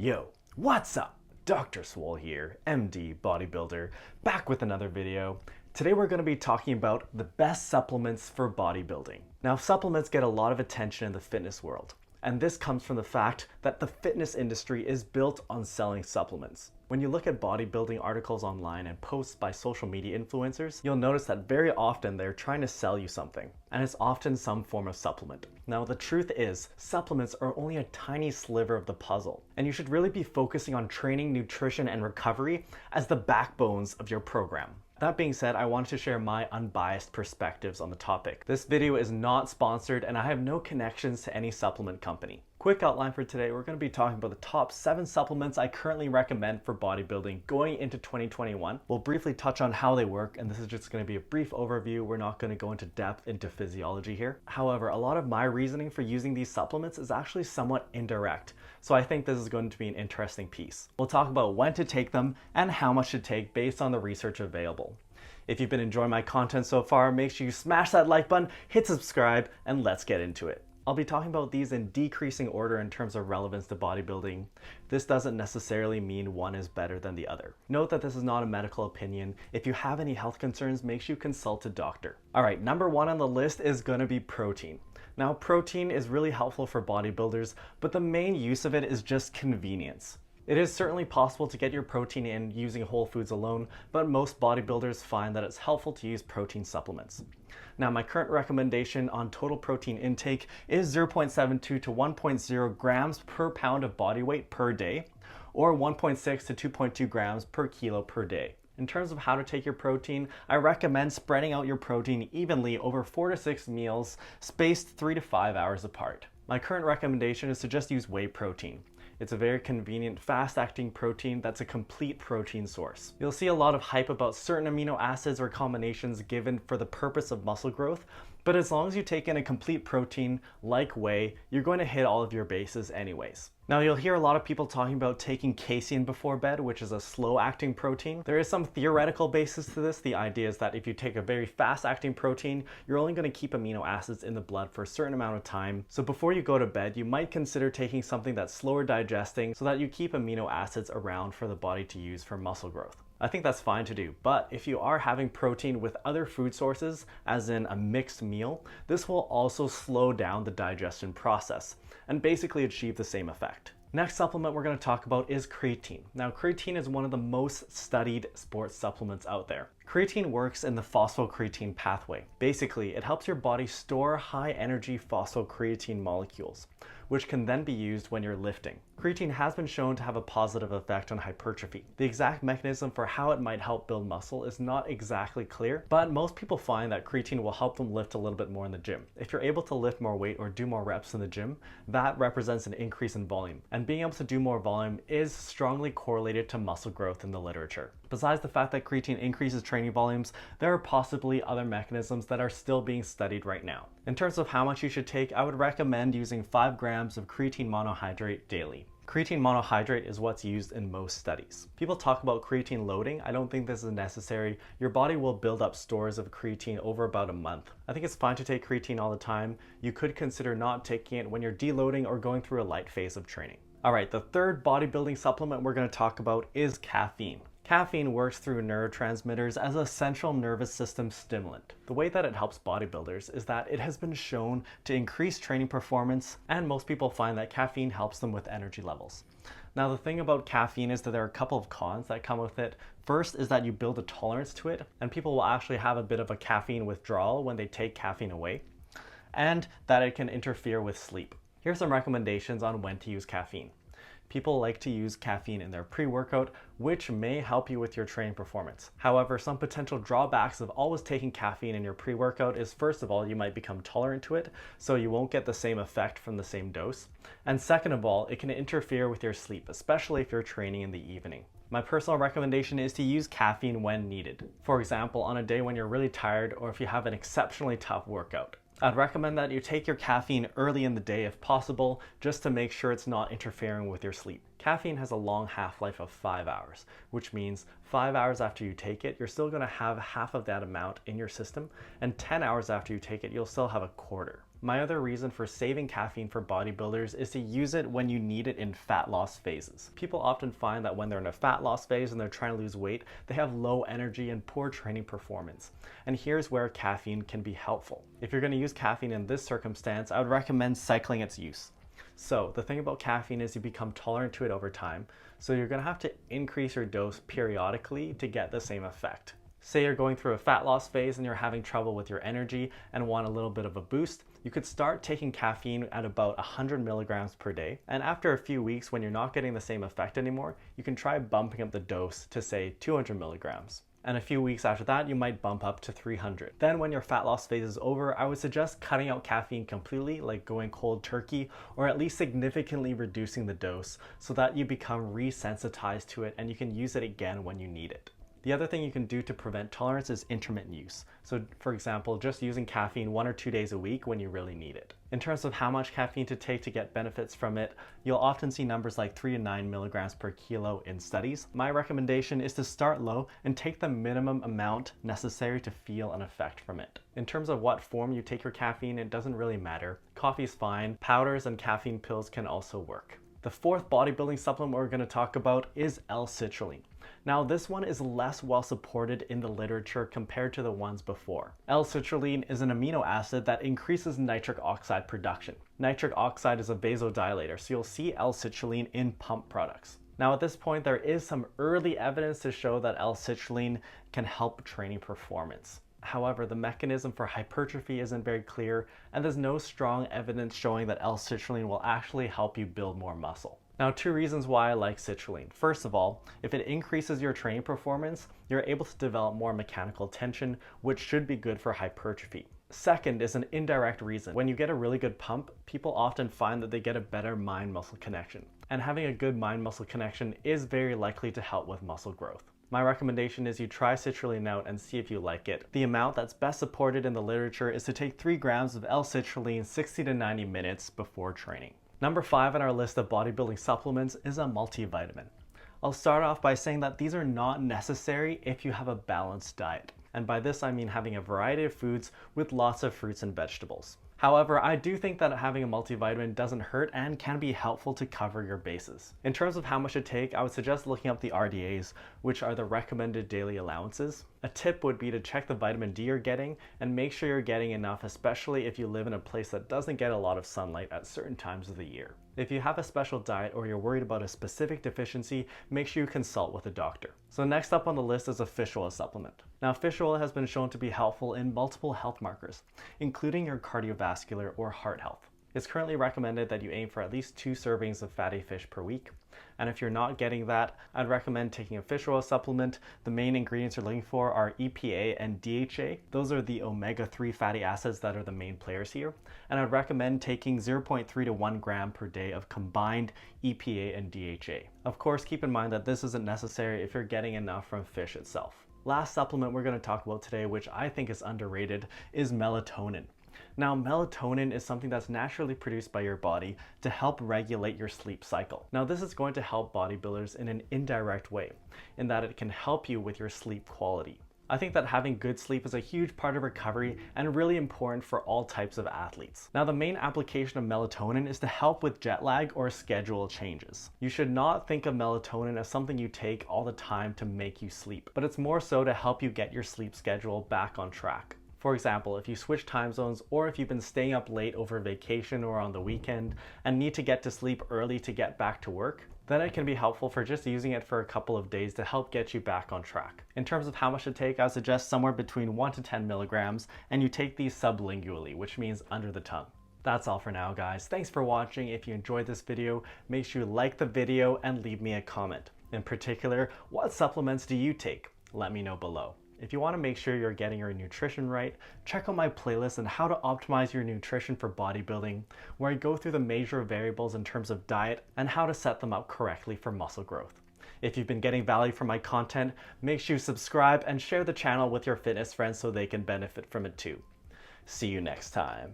Yo, what's up? Dr. Swole here, MD bodybuilder, back with another video. Today we're going to be talking about the best supplements for bodybuilding. Now, supplements get a lot of attention in the fitness world, and this comes from the fact that the fitness industry is built on selling supplements. When you look at bodybuilding articles online and posts by social media influencers, you'll notice that very often they're trying to sell you something, and it's often some form of supplement. Now, the truth is, supplements are only a tiny sliver of the puzzle, and you should really be focusing on training, nutrition, and recovery as the backbones of your program. That being said, I wanted to share my unbiased perspectives on the topic. This video is not sponsored and I have no connections to any supplement company. Quick outline for today, we're going to be talking about the top 7 supplements I currently recommend for bodybuilding going into 2021. We'll briefly touch on how they work, and this is just going to be a brief overview. We're not going to go into depth into physiology here. However, a lot of my reasoning for using these supplements is actually somewhat indirect, so I think this is going to be an interesting piece. We'll talk about when to take them and how much to take based on the research available. If you've been enjoying my content so far, make sure you smash that like button, hit subscribe, and let's get into it. I'll be talking about these in decreasing order in terms of relevance to bodybuilding. This doesn't necessarily mean one is better than the other. Note that this is not a medical opinion. If you have any health concerns, make sure you consult a doctor. Alright, number 1 on the list is going to be protein. Now, protein is really helpful for bodybuilders, but the main use of it is just convenience. It is certainly possible to get your protein in using whole foods alone, but most bodybuilders find that it's helpful to use protein supplements. Now, my current recommendation on total protein intake is 0.72 to 1.0 grams per pound of body weight per day, or 1.6 to 2.2 grams per kilo per day. In terms of how to take your protein, I recommend spreading out your protein evenly over 4 to 6 meals, spaced 3 to 5 hours apart. My current recommendation is to just use whey protein. It's a very convenient, fast-acting protein that's a complete protein source. You'll see a lot of hype about certain amino acids or combinations given for the purpose of muscle growth, but as long as you take in a complete protein like whey, you're going to hit all of your bases anyways. Now, you'll hear a lot of people talking about taking casein before bed, which is a slow-acting protein. There is some theoretical basis to this. The idea is that if you take a very fast-acting protein, you're only going to keep amino acids in the blood for a certain amount of time. So before you go to bed, you might consider taking something that's slower digesting so that you keep amino acids around for the body to use for muscle growth. I think that's fine to do, but if you are having protein with other food sources, as in a mixed meal, this will also slow down the digestion process and basically achieve the same effect. Next supplement we're going to talk about is creatine. Now, creatine is one of the most studied sports supplements out there. Creatine works in the phosphocreatine pathway. Basically, it helps your body store high energy phosphocreatine molecules, which can then be used when you're lifting. Creatine has been shown to have a positive effect on hypertrophy. The exact mechanism for how it might help build muscle is not exactly clear, but most people find that creatine will help them lift a little bit more in the gym. If you're able to lift more weight or do more reps in the gym, that represents an increase in volume. And being able to do more volume is strongly correlated to muscle growth in the literature. Besides the fact that creatine increases training volumes, there are possibly other mechanisms that are still being studied right now. In terms of how much you should take, I would recommend using 5 grams of creatine monohydrate daily. Creatine monohydrate is what's used in most studies. People talk about creatine loading. I don't think this is necessary. Your body will build up stores of creatine over about a month. I think it's fine to take creatine all the time. You could consider not taking it when you're deloading or going through a light phase of training. Alright, the third bodybuilding supplement we're going to talk about is caffeine. Caffeine works through neurotransmitters as a central nervous system stimulant. The way that it helps bodybuilders is that it has been shown to increase training performance, and most people find that caffeine helps them with energy levels. Now, the thing about caffeine is that there are a couple of cons that come with it. First is that you build a tolerance to it, and people will actually have a bit of a caffeine withdrawal when they take caffeine away, and that it can interfere with sleep. Here's some recommendations on when to use caffeine. People like to use caffeine in their pre-workout, which may help you with your training performance. However, some potential drawbacks of always taking caffeine in your pre-workout is, first of all, you might become tolerant to it, so you won't get the same effect from the same dose. And second of all, it can interfere with your sleep, especially if you're training in the evening. My personal recommendation is to use caffeine when needed. For example, on a day when you're really tired or if you have an exceptionally tough workout. I'd recommend that you take your caffeine early in the day if possible, just to make sure it's not interfering with your sleep. Caffeine has a long half-life of 5 hours, which means 5 hours after you take it, you're still going to have half of that amount in your system, and 10 hours after you take it, you'll still have a quarter. My other reason for saving caffeine for bodybuilders is to use it when you need it in fat loss phases. People often find that when they're in a fat loss phase and they're trying to lose weight, they have low energy and poor training performance. And here's where caffeine can be helpful. If you're going to use caffeine in this circumstance, I would recommend cycling its use. So the thing about caffeine is you become tolerant to it over time, so you're going to have to increase your dose periodically to get the same effect. Say you're going through a fat loss phase and you're having trouble with your energy and want a little bit of a boost, you could start taking caffeine at about 100 milligrams per day. And after a few weeks, when you're not getting the same effect anymore, you can try bumping up the dose to say 200 milligrams. And a few weeks after that, you might bump up to 300. Then when your fat loss phase is over, I would suggest cutting out caffeine completely, like going cold turkey, or at least significantly reducing the dose so that you become resensitized to it and you can use it again when you need it. The other thing you can do to prevent tolerance is intermittent use. So for example, just using caffeine 1 or 2 days a week when you really need it. In terms of how much caffeine to take to get benefits from it, you'll often see numbers like 3 to 9 milligrams per kilo in studies. My recommendation is to start low and take the minimum amount necessary to feel an effect from it. In terms of what form you take your caffeine, it doesn't really matter. Coffee's fine. Powders and caffeine pills can also work. The fourth bodybuilding supplement we're going to talk about is L-citrulline. Now this one is less well supported in the literature compared to the ones before. L-citrulline is an amino acid that increases nitric oxide production. Nitric oxide is a vasodilator, so you'll see L-citrulline in pump products. Now at this point, there is some early evidence to show that L-citrulline can help training performance. However, the mechanism for hypertrophy isn't very clear, and there's no strong evidence showing that L-citrulline will actually help you build more muscle. Now, 2 reasons why I like citrulline. First of all, if it increases your training performance, you're able to develop more mechanical tension, which should be good for hypertrophy. Second is an indirect reason. When you get a really good pump, people often find that they get a better mind-muscle connection. And having a good mind-muscle connection is very likely to help with muscle growth. My recommendation is you try citrulline out and see if you like it. The amount that's best supported in the literature is to take 3 grams of L-citrulline 60 to 90 minutes before training. Number 5 on our list of bodybuilding supplements is a multivitamin. I'll start off by saying that these are not necessary if you have a balanced diet. And by this I mean having a variety of foods with lots of fruits and vegetables. However, I do think that having a multivitamin doesn't hurt and can be helpful to cover your bases. In terms of how much to take, I would suggest looking up the RDAs, which are the recommended daily allowances. A tip would be to check the vitamin D you're getting and make sure you're getting enough, especially if you live in a place that doesn't get a lot of sunlight at certain times of the year. If you have a special diet or you're worried about a specific deficiency, make sure you consult with a doctor. So next up on the list is a fish oil supplement. Now, fish oil has been shown to be helpful in multiple health markers, including your cardiovascular or heart health. It's currently recommended that you aim for at least 2 servings of fatty fish per week. And if you're not getting that, I'd recommend taking a fish oil supplement. The main ingredients you're looking for are EPA and DHA. Those are the omega-3 fatty acids that are the main players here. And I'd recommend taking 0.3 to 1 gram per day of combined EPA and DHA. Of course, keep in mind that this isn't necessary if you're getting enough from fish itself. Last supplement we're going to talk about today, which I think is underrated, is melatonin. Now, melatonin is something that's naturally produced by your body to help regulate your sleep cycle. Now, this is going to help bodybuilders in an indirect way, in that it can help you with your sleep quality. I think that having good sleep is a huge part of recovery and really important for all types of athletes. Now, the main application of melatonin is to help with jet lag or schedule changes. You should not think of melatonin as something you take all the time to make you sleep, but it's more so to help you get your sleep schedule back on track. For example, if you switch time zones or if you've been staying up late over vacation or on the weekend and need to get to sleep early to get back to work, then it can be helpful for just using it for a couple of days to help get you back on track. In terms of how much to take, I would suggest somewhere between 1 to 10 milligrams, and you take these sublingually, which means under the tongue. That's all for now, guys. Thanks for watching. If you enjoyed this video, make sure you like the video and leave me a comment. In particular, what supplements do you take? Let me know below. If you want to make sure you're getting your nutrition right, check out my playlist on how to optimize your nutrition for bodybuilding, where I go through the major variables in terms of diet and how to set them up correctly for muscle growth. If you've been getting value from my content, make sure you subscribe and share the channel with your fitness friends so they can benefit from it too. See you next time.